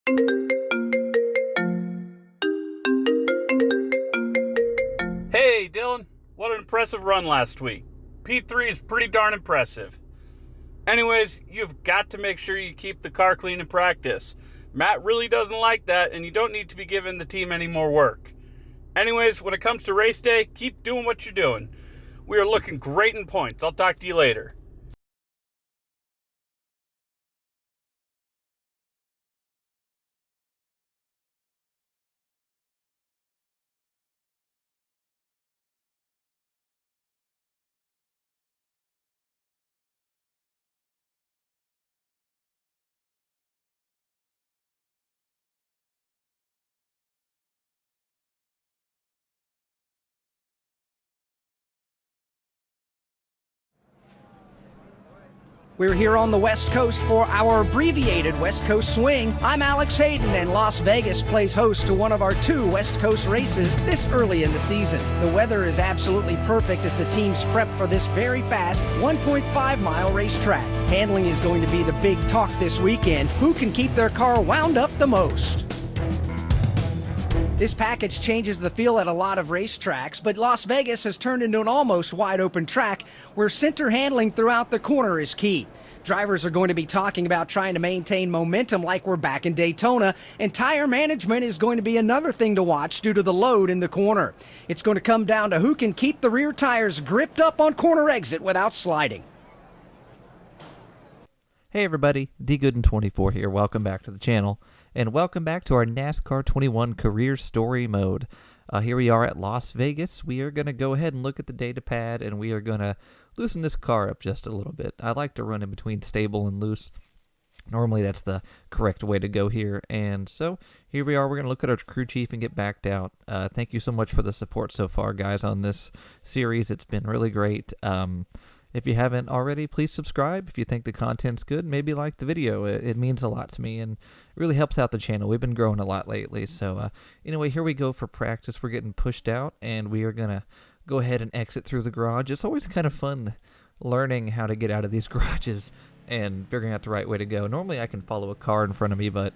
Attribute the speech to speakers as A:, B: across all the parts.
A: Hey, Dylan, what an impressive run last week. P3 is pretty darn impressive. Anyways, you've got to make sure you keep the car clean in practice. Matt really doesn't like that, and you don't need to be giving the team any more work. Anyways, when it comes to race day, keep doing what you're doing. We are looking great in points. I'll talk to you later.
B: We're here on the West Coast for our abbreviated West Coast Swing. I'm Alex Hayden, and Las Vegas plays host to one of our 2 West Coast races this early in the season. The weather is absolutely perfect as the teams prep for this very fast 1.5-mile racetrack. Handling is going to be the big talk this weekend. Who can keep their car wound up the most? This package changes the feel at a lot of racetracks, but Las Vegas has turned into an almost wide-open track where center handling throughout the corner is key. Drivers are going to be talking about trying to maintain momentum like we're back in Daytona, and tire management is going to be another thing to watch due to the load in the corner. It's going to come down to who can keep the rear tires gripped up on corner exit without sliding.
C: Hey everybody, DGooden24 here. Welcome back to the channel, and welcome back to our NASCAR 21 Career Story Mode. Here we are at Las Vegas. We are going to go ahead and look at the data pad, and we are going to loosen this car up just a little bit. I like to run in between stable and loose. Normally that's the correct way to go here. And so here we are. We're going to look at our crew chief and get backed out. Thank you so much for the support so far, guys, on this series. It's been really great. If you haven't already, please subscribe. If you think the content's good, maybe like the video. It means a lot to me and it really helps out the channel. We've been growing a lot lately. So anyway, here we go for practice. We're getting pushed out, and we are going to go ahead and exit through the garage. It's always kind of fun learning how to get out of these garages and figuring out the right way to go. Normally I can follow a car in front of me, but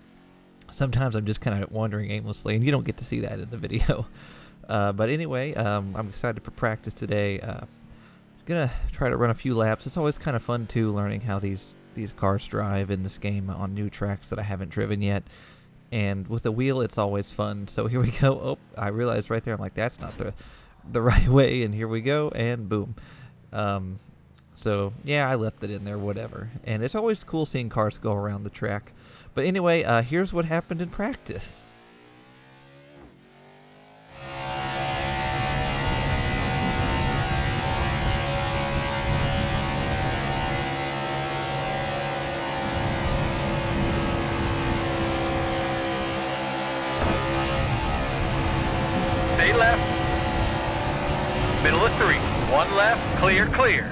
C: sometimes I'm just kind of wandering aimlessly, and you don't get to see that in the video. But anyway, I'm excited for practice today. Gonna try to run a few laps. It's always kind of fun too, learning how these cars drive in this game on new tracks that I haven't driven yet. And with a wheel, it's always fun. So here we go. Oh, I realized right there, I'm like, that's not the right way. And here we go, and boom. So yeah, I left it in there, whatever. And it's always cool seeing cars go around the track. But anyway, here's what happened in practice.
A: Stay left. Middle of 3. 1 left. Clear, clear.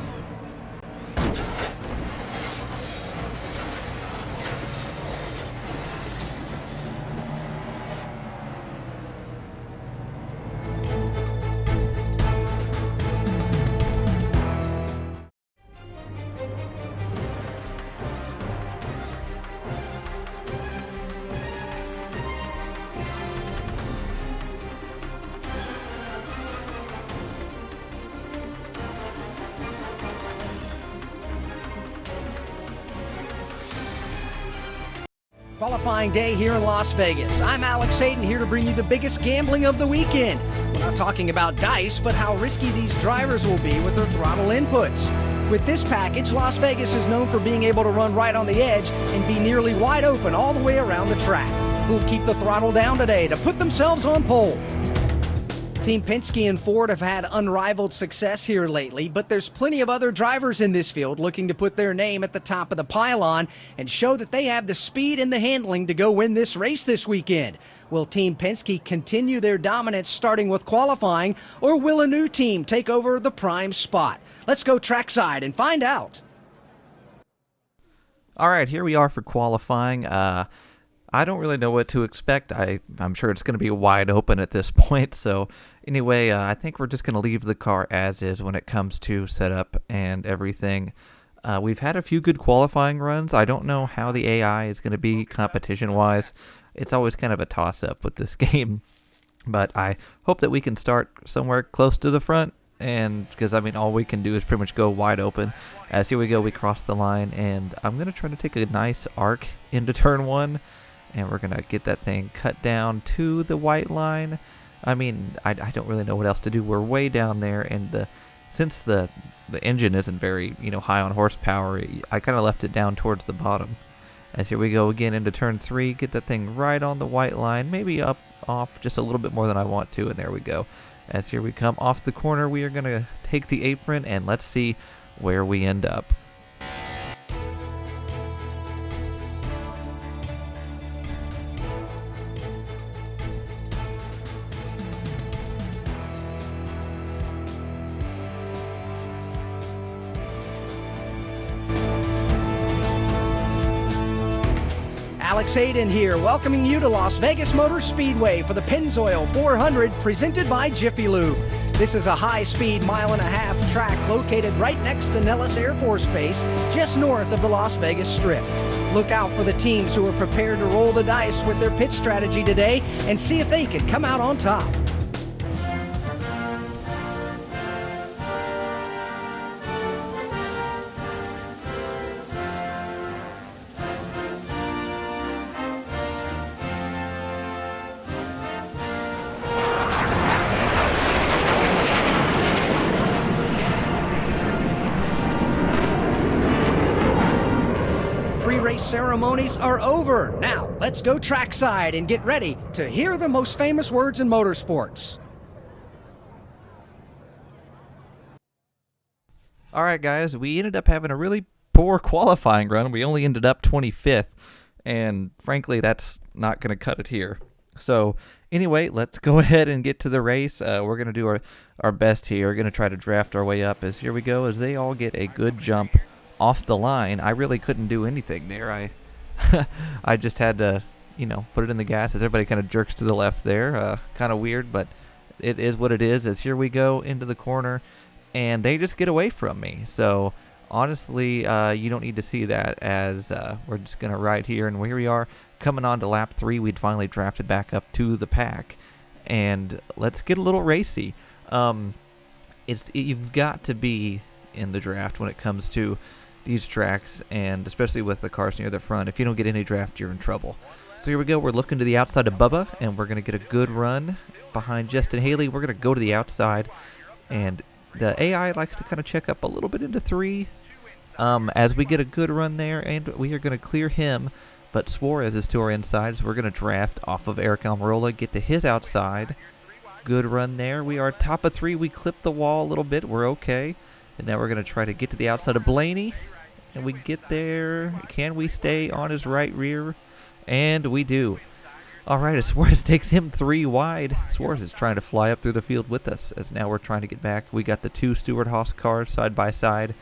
B: Qualifying day here in Las Vegas. I'm Alex Hayden, here to bring you the biggest gambling of the weekend. We're not talking about dice, but how risky these drivers will be with their throttle inputs. With this package, Las Vegas is known for being able to run right on the edge and be nearly wide open all the way around the track. Who'll keep the throttle down today to put themselves on pole? Team Penske and Ford have had unrivaled success here lately, but there's plenty of other drivers in this field looking to put their name at the top of the pylon and show that they have the speed and the handling to go win this race this weekend. Will Team Penske continue their dominance starting with qualifying, or will a new team take over the prime spot? Let's go trackside and find out.
C: All right, here we are for qualifying. I don't really know what to expect. I'm sure it's going to be wide open at this point. So anyway, I think we're just going to leave the car as is when it comes to setup and everything. We've had a few good qualifying runs. I don't know how the AI is going to be competition-wise. it's always kind of a toss-up with this game. But I hope that we can start somewhere close to the front, and because, I mean, all we can do is pretty much go wide open. As here we go, we cross the line, and I'm going to try to take a nice arc into turn 1, and we're going to get that thing cut down to the white line. I mean, I don't really know what else to do. We're way down there, and since the engine isn't very, high on horsepower, I kind of left it down towards the bottom. As here we go again into turn 3, get that thing right on the white line, maybe off just a little bit more than I want to, and there we go. As here we come off the corner, we are going to take the apron, and let's see where we end up.
B: Alex Addie here, welcoming you to Las Vegas Motor Speedway for the Pennzoil 400 presented by Jiffy Lube. This is a high-speed mile-and-a-half track located right next to Nellis Air Force Base, just north of the Las Vegas Strip. Look out for the teams who are prepared to roll the dice with their pit strategy today and see if they can come out on top. Pre-race ceremonies are over. Now, let's go trackside and get ready to hear the most famous words in motorsports.
C: All right, guys, we ended up having a really poor qualifying run. We only ended up 25th, and frankly, that's not going to cut it here. So anyway, let's go ahead and get to the race. We're going to do our best here. We're going to try to draft our way up. As here we go, as they all get a good jump off the line. I really couldn't do anything there. I just had to, put it in the gas as everybody kind of jerks to the left there. Kind of weird, but it is what it is. As here we go into the corner, and they just get away from me. So honestly, you don't need to see that, as we're just going to ride here, and here we are coming on to lap 3. We'd finally drafted back up to the pack, and let's get a little racy. You've got to be in the draft when it comes to these tracks, and especially with the cars near the front. If you don't get any draft, you're in trouble. So here we go. We're looking to the outside of Bubba, and we're going to get a good run behind Justin Haley. We're going to go to the outside, and the AI likes to kind of check up a little bit into 3 as we get a good run there, and we are going to clear him, but Suarez is to our inside, so we're going to draft off of Eric Almirola, get to his outside. Good run there. We are top of 3. We clipped the wall a little bit. We're okay. And now we're going to try to get to the outside of Blaney. And we get there. Can we stay on his right rear? And we do. All right, as Suarez takes him 3 wide. Suarez is trying to fly up through the field with us, as now we're trying to get back. We got the 2 Stewart-Haas cars side by side.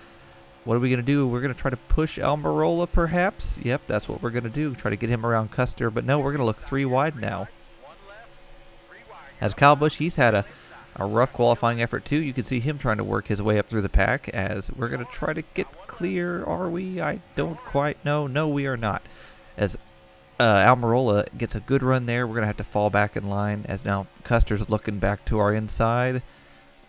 C: What are we going to do? We're going to try to push Almirola, perhaps? Yep, that's what we're going to do. Try to get him around Custer. But no, we're going to look 3 wide now. As Kyle Busch, he's had a rough qualifying effort too. You can see him trying to work his way up through the pack, as we're going to try to get clear. Are we? I don't quite know. No, we are not. As Almirola gets a good run there, we're going to have to fall back in line, as now Custer's looking back to our inside.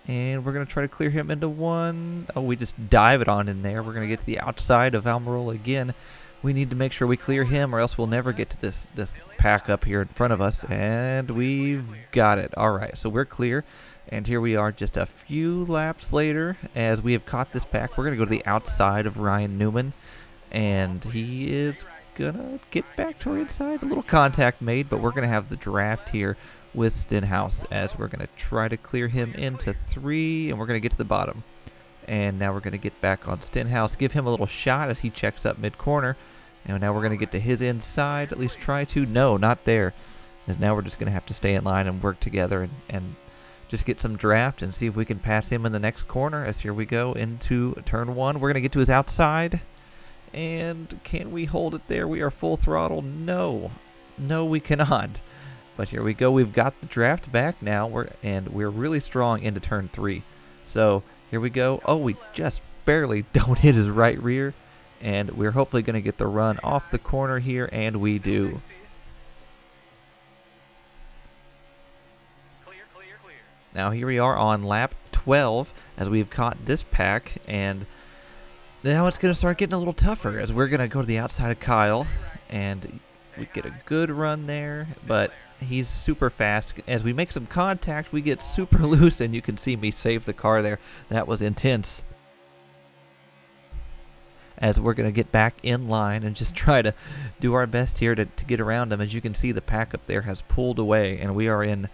C: And we're going to try to clear him into 1. Oh, we just dive it on in there. We're going to get to the outside of Almirola again. We need to make sure we clear him, or else we'll never get to this pack up here in front of us. And we've got it. All right, so we're clear. And here we are just a few laps later, as we have caught this pack. We're going to go to the outside of Ryan Newman, and he is going to get back to our inside. A little contact made, but we're going to have the draft here with Stenhouse, as we're going to try to clear him into 3, and we're going to get to the bottom. And now we're going to get back on Stenhouse, give him a little shot as he checks up mid-corner. And now we're going to get to his inside, at least try to. No, not there. As now we're just going to have to stay in line and work together and just get some draft and see if we can pass him in the next corner. As here we go into turn 1. We're going to get to his outside. And can we hold it there? We are full throttle. No. No, we cannot. But here we go. We've got the draft back now. We're really strong into turn 3. So here we go. Oh, we just barely don't hit his right rear. And we're hopefully going to get the run off the corner here. And we do. Now here we are on lap 12 as we've caught this pack, and now it's going to start getting a little tougher as we're going to go to the outside of Kyle, and we get a good run there, but he's super fast. As we make some contact, we get super loose, and you can see me save the car there. That was intense. As we're going to get back in line and just try to do our best here to get around him. As you can see, the pack up there has pulled away, and we are in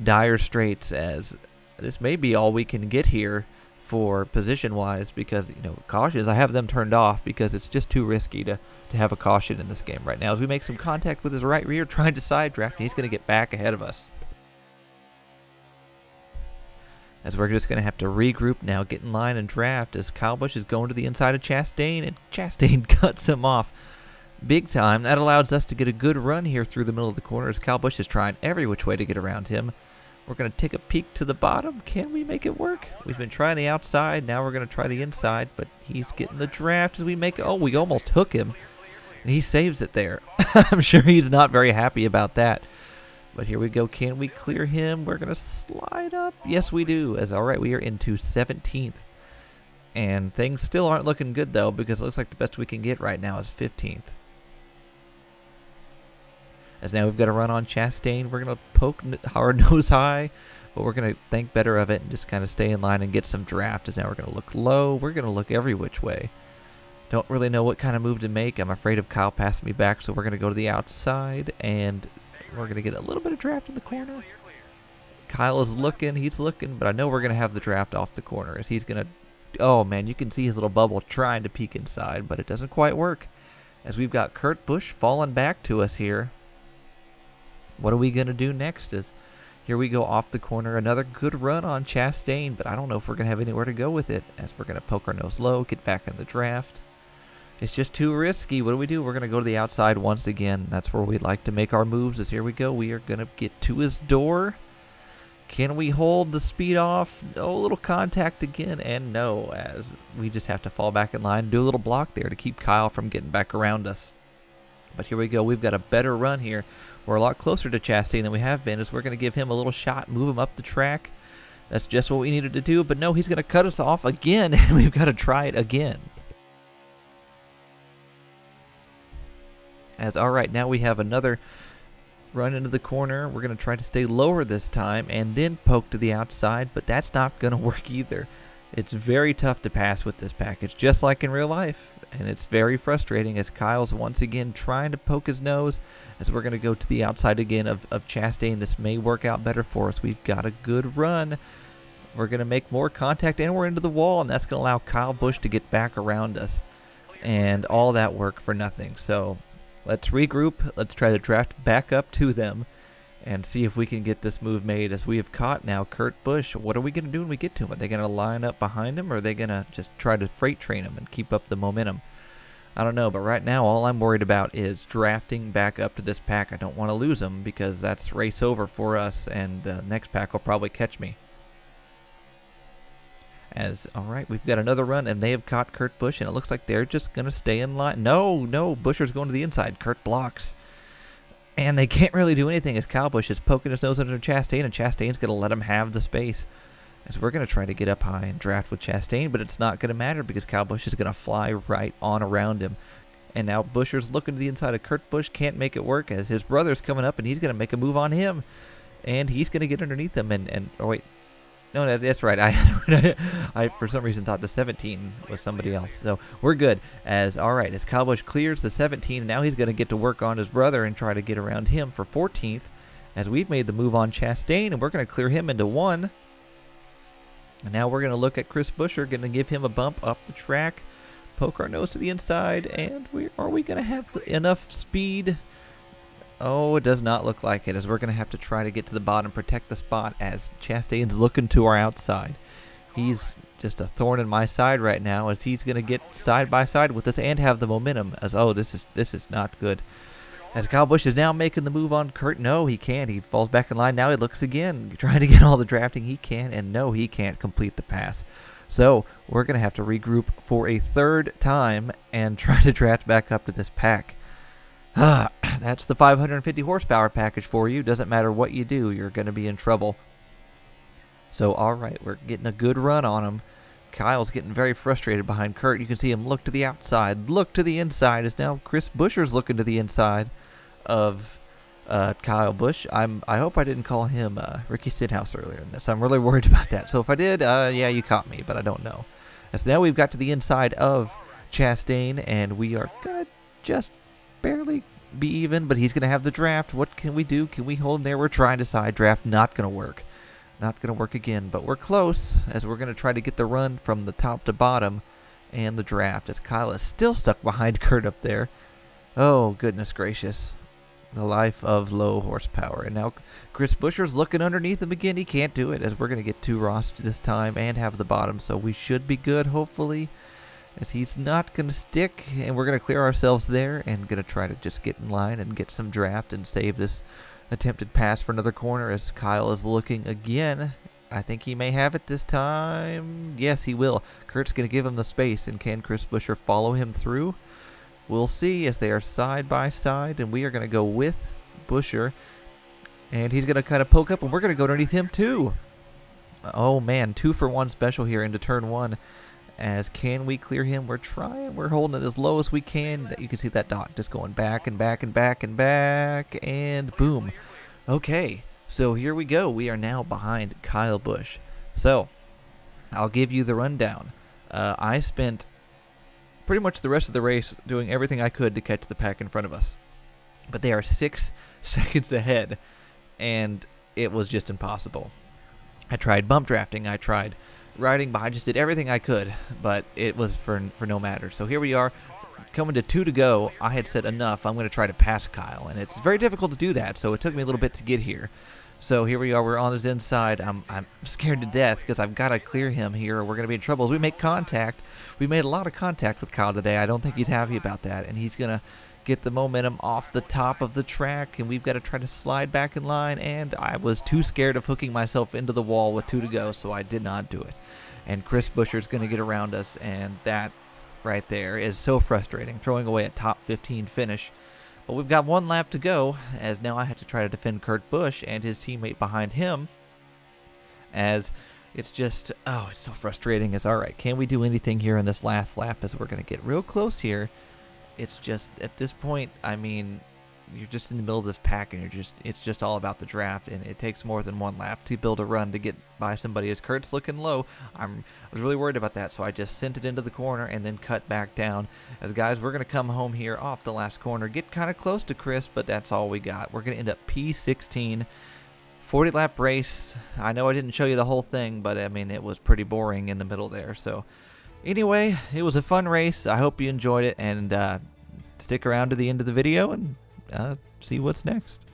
C: dire straits, as this may be all we can get here for position-wise, because, cautions, I have them turned off because it's just too risky to have a caution in this game right now. As we make some contact with his right rear, trying to side draft, he's going to get back ahead of us. As we're just going to have to regroup now, get in line and draft, as Kyle Busch is going to the inside of Chastain, and Chastain cuts him off big time. That allows us to get a good run here through the middle of the corner, as Kyle Busch is trying every which way to get around him. We're going to take a peek to the bottom. Can we make it work? We've been trying the outside. Now we're going to try the inside, but he's getting the draft as we make it. Oh, we almost hook him, and he saves it there. I'm sure he's not very happy about that. But here we go. Can we clear him? We're going to slide up. Yes, we do. All right, we are into 17th. And things still aren't looking good, though, because it looks like the best we can get right now is 15th. As now we've got to run on Chastain. We're going to poke our nose high, but we're going to think better of it and just kind of stay in line and get some draft. As now we're going to look low. We're going to look every which way. Don't really know what kind of move to make. I'm afraid of Kyle passing me back, so we're going to go to the outside, and we're going to get a little bit of draft in the corner. Kyle is looking. He's looking, but I know we're going to have the draft off the corner, as he's going to... Oh, man, you can see his little bubble trying to peek inside, but it doesn't quite work. As we've got Kurt Busch falling back to us here. What are we going to do next? Here we go off the corner. Another good run on Chastain, but I don't know if we're going to have anywhere to go with it, as we're going to poke our nose low, get back in the draft. It's just too risky. What do? We're going to go to the outside once again. That's where we'd like to make our moves. As here we go. We are going to get to his door. Can we hold the speed off? No, a little contact again, and no, as we just have to fall back in line and do a little block there to keep Kyle from getting back around us. But here we go. We've got a better run here. We're a lot closer to Chastain than we have been, as we're going to give him a little shot, move him up the track. That's just what we needed to do, but no, he's going to cut us off again, and we've got to try it again. All right, now we have another run into the corner. We're going to try to stay lower this time and then poke to the outside, but that's not going to work either. It's very tough to pass with this package, just like in real life, and it's very frustrating as Kyle's once again trying to poke his nose, as we're going to go to the outside again of Chastain. This may work out better for us. We've got a good run. We're going to make more contact, and we're into the wall, and that's going to allow Kyle Busch to get back around us, and all that work for nothing. So let's regroup. Let's try to draft back up to them and see if we can get this move made, as we have caught now Kurt Busch. What are we going to do when we get to him? Are they going to line up behind him, or are they going to just try to freight train him and keep up the momentum? I don't know, but right now all I'm worried about is drafting back up to this pack. I don't want to lose him, because that's race over for us, and the next pack will probably catch me. All right, we've got another run, and they have caught Kurt Busch, and it looks like they're just going to stay in line. No, Buescher's going to the inside. Kurt blocks. And they can't really do anything, as Kyle Busch is poking his nose under Chastain, and Chastain's going to let him have the space. As we're going to try to get up high and draft with Chastain, but it's not going to matter, because Kyle Busch is going to fly right on around him. And now Buescher's looking to the inside of Kurt Busch, can't make it work, as his brother's coming up, and he's going to make a move on him. And he's going to get underneath him, oh wait. No, that's right. I for some reason thought the 17 was somebody else. So we're good. All right, as Kyle Busch clears the 17, now he's going to get to work on his brother and try to get around him for 14th, as we've made the move on Chastain, and we're going to clear him into 1. And now we're going to look at Chris Buescher, going to give him a bump up the track, poke our nose to the inside, and are we going to have enough speed? Oh, it does not look like it, as we're going to have to try to get to the bottom, protect the spot, as Chastain's looking to our outside. He's just a thorn in my side right now, as he's going to get side by side with us and have the momentum, this is not good. As Kyle Busch is now making the move on Kurt. No, he can't. He falls back in line. Now he looks again, trying to get all the drafting he can, and no, he can't complete the pass. So we're going to have to regroup for a third time and try to draft back up to this pack. That's the 550 horsepower package for you. Doesn't matter what you do, you're going to be in trouble. So, all right, we're getting a good run on him. Kyle's getting very frustrated behind Kurt. You can see him look to the outside, look to the inside. As now Chris Buescher's looking to the inside of Kyle Busch. I hope I didn't call him Ricky Stenhouse earlier in this. I'm really worried about that. So if I did, yeah, you caught me, but I don't know. And so now we've got to the inside of Chastain, and we are going to just barely be even, but he's going to have the draft. What can we do? Can we hold him there? We're trying to side draft. Not going to work. Not going to work again, but we're close as we're going to try to get the run from the top to bottom and the draft as Kyle is still stuck behind Kurt up there. Oh, goodness gracious. The life of low horsepower. And now Chris Buescher's looking underneath him again. He can't do it as we're going to get 2 Ross this time and have the bottom. So we should be good, hopefully, as he's not going to stick. And we're going to clear ourselves there and going to try to just get in line and get some draft and save this attempted pass for another corner as Kyle is looking again. I think he may have it this time. Yes, he will. Kurt's going to give him the space, and can Chris Buescher follow him through? We'll see as they are side by side, and we are going to go with Buescher, and he's going to kind of poke up, and we're going to go underneath him too. Oh man, 2-for-1 special here into turn 1. As can we clear him? We're trying. We're holding it as low as we can. You can see that dot just going back and back and back and back, and boom. Okay, so here we go. We are now behind Kyle Busch. So I'll give you the rundown. I spent pretty much the rest of the race doing everything I could to catch the pack in front of us, but they are 6 seconds ahead, and it was just impossible. I tried bump drafting. I tried riding by. I just did everything I could, but it was for no matter. So here we are, coming to 2 to go. I had said enough. I'm going to try to pass Kyle, and it's very difficult to do that, so it took me a little bit to get here. So here we are. We're on his inside. I'm scared to death because I've got to clear him here, or we're going to be in trouble. As we make contact, we made a lot of contact with Kyle today. I don't think he's happy about that, and he's going to get the momentum off the top of the track, and we've got to try to slide back in line, and I was too scared of hooking myself into the wall with 2 to go, so I did not do it. And Chris Buescher's going to get around us, and that right there is so frustrating, throwing away a top 15 finish. But we've got 1 lap to go, as now I have to try to defend Kurt Busch and his teammate behind him, as it's just, oh, it's so frustrating. It's all right. Can we do anything here in this last lap as we're going to get real close here? It's just, at this point, I mean, you're just in the middle of this pack, and it's just all about the draft, and it takes more than 1 lap to build a run to get by somebody. As Kurt's looking low, I was really worried about that, so I just sent it into the corner and then cut back down. As guys, we're going to come home here off the last corner, get kind of close to Chris, but that's all we got. We're going to end up P16, 40-lap race. I know I didn't show you the whole thing, but I mean, it was pretty boring in the middle there. So anyway, it was a fun race. I hope you enjoyed it, and stick around to the end of the video and see what's next.